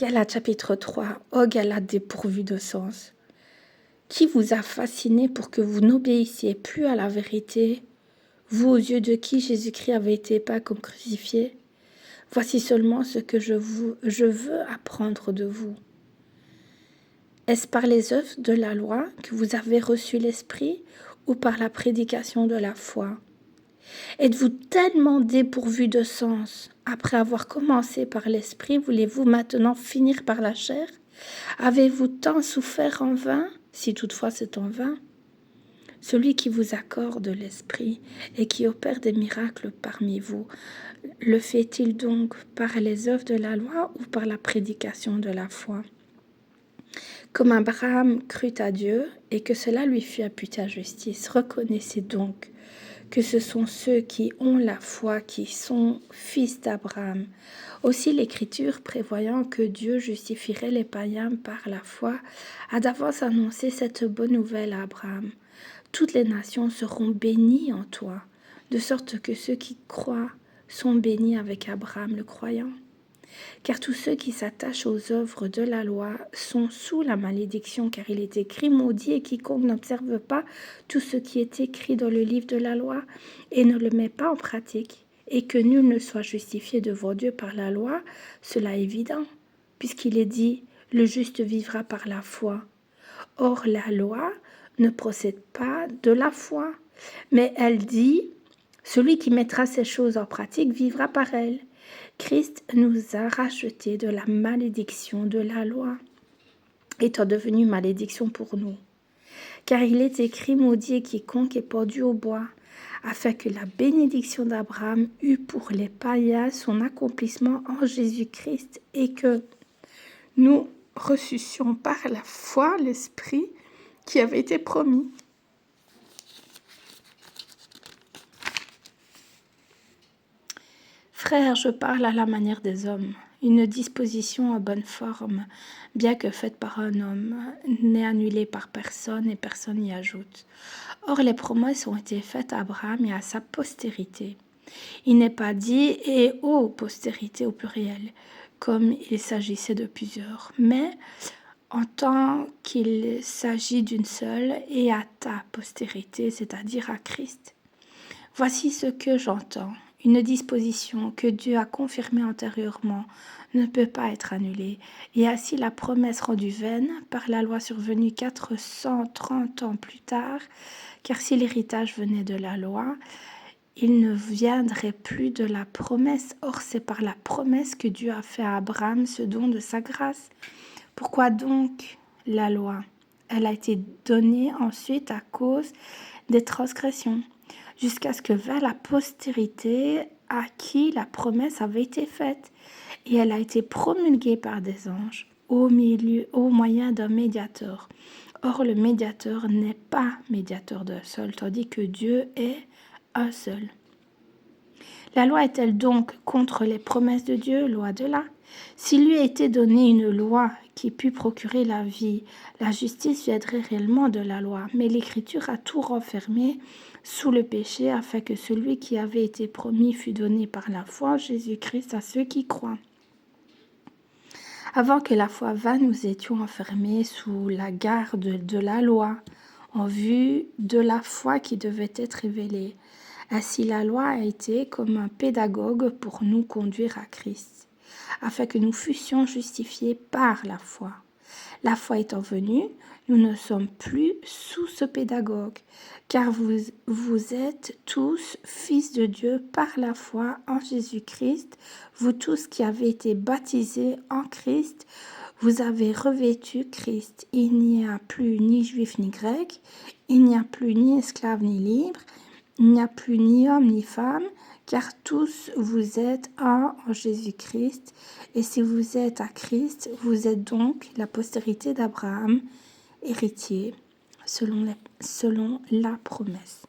Galates chapitre 3. Ô Galates dépourvus de sens, qui vous a fasciné pour que vous n'obéissiez plus à la vérité, vous aux yeux de qui Jésus-Christ avait été peint comme crucifié? Voici seulement ce que je veux apprendre de vous. Est-ce par les œuvres de la loi que vous avez reçu l'Esprit ou par la prédication de la foi? Êtes-vous tellement dépourvu de sens? Après avoir commencé par l'Esprit, voulez-vous maintenant finir par la chair? Avez-vous tant souffert en vain, si toutefois c'est en vain? Celui qui vous accorde l'Esprit et qui opère des miracles parmi vous, le fait-il donc par les œuvres de la loi ou par la prédication de la foi? Comme Abraham crut à Dieu et que cela lui fut imputé à justice, reconnaissez donc que ce sont ceux qui ont la foi qui sont fils d'Abraham. Aussi l'Écriture, prévoyant que Dieu justifierait les païens par la foi, a d'avance annoncé cette bonne nouvelle à Abraham. Toutes les nations seront bénies en toi, de sorte que ceux qui croient sont bénis avec Abraham le croyant. Car tous ceux qui s'attachent aux œuvres de la loi sont sous la malédiction, car il est écrit: maudit est quiconque n'observe pas tout ce qui est écrit dans le livre de la loi et ne le met pas en pratique, et que nul ne soit justifié devant Dieu par la loi. Cela est évident, puisqu'il est dit: le juste vivra par la foi. Or la loi ne procède pas de la foi, mais elle dit: celui qui mettra ces choses en pratique vivra par elles. Christ nous a rachetés de la malédiction de la loi, étant devenu malédiction pour nous. Car il est écrit: maudit est quiconque est pendu au bois, afin que la bénédiction d'Abraham eût pour les païens son accomplissement en Jésus-Christ, et que nous reçussions par la foi l'Esprit qui avait été promis. Frères, je parle à la manière des hommes. Une disposition en bonne forme, bien que faite par un homme, n'est annulée par personne et personne n'y ajoute. Or, les promesses ont été faites à Abraham et à sa postérité. Il n'est pas dit « et aux postérités » au pluriel, comme il s'agissait de plusieurs, mais en tant qu'il s'agit d'une seule, et à ta postérité, c'est-à-dire à Christ. Voici ce que j'entends. Une disposition que Dieu a confirmée antérieurement ne peut pas être annulée, et ainsi la promesse rendue vaine par la loi survenue 430 ans plus tard, car si l'héritage venait de la loi, il ne viendrait plus de la promesse. Or, c'est par la promesse que Dieu a fait à Abraham ce don de sa grâce. Pourquoi donc la loi? Elle a été donnée ensuite à cause des transgressions, jusqu'à ce que vint la postérité à qui la promesse avait été faite. Et elle a été promulguée par des anges au moyen d'un médiateur. Or, le médiateur n'est pas médiateur d'un seul, tandis que Dieu est un seul. La loi est-elle donc contre les promesses de Dieu? Loi de là. S'il lui était donné une loi qui pût procurer la vie, la justice viendrait réellement de la loi. Mais l'Écriture a tout renfermé sous le péché, afin que celui qui avait été promis fût donné par la foi en Jésus-Christ à ceux qui croient. Avant que la foi vînt, nous étions enfermés sous la garde de la loi, en vue de la foi qui devait être révélée. Ainsi, la loi a été comme un pédagogue pour nous conduire à Christ, afin que nous fussions justifiés par la foi. La foi étant venue, nous ne sommes plus sous ce pédagogue, car vous êtes tous fils de Dieu par la foi en Jésus-Christ. Vous tous qui avez été baptisés en Christ, vous avez revêtu Christ. Il n'y a plus ni juif ni grec, il n'y a plus ni esclave ni libre, il n'y a plus ni homme ni femme, car tous vous êtes un en Jésus-Christ. Et si vous êtes à Christ, vous êtes donc la postérité d'Abraham, héritier selon la promesse.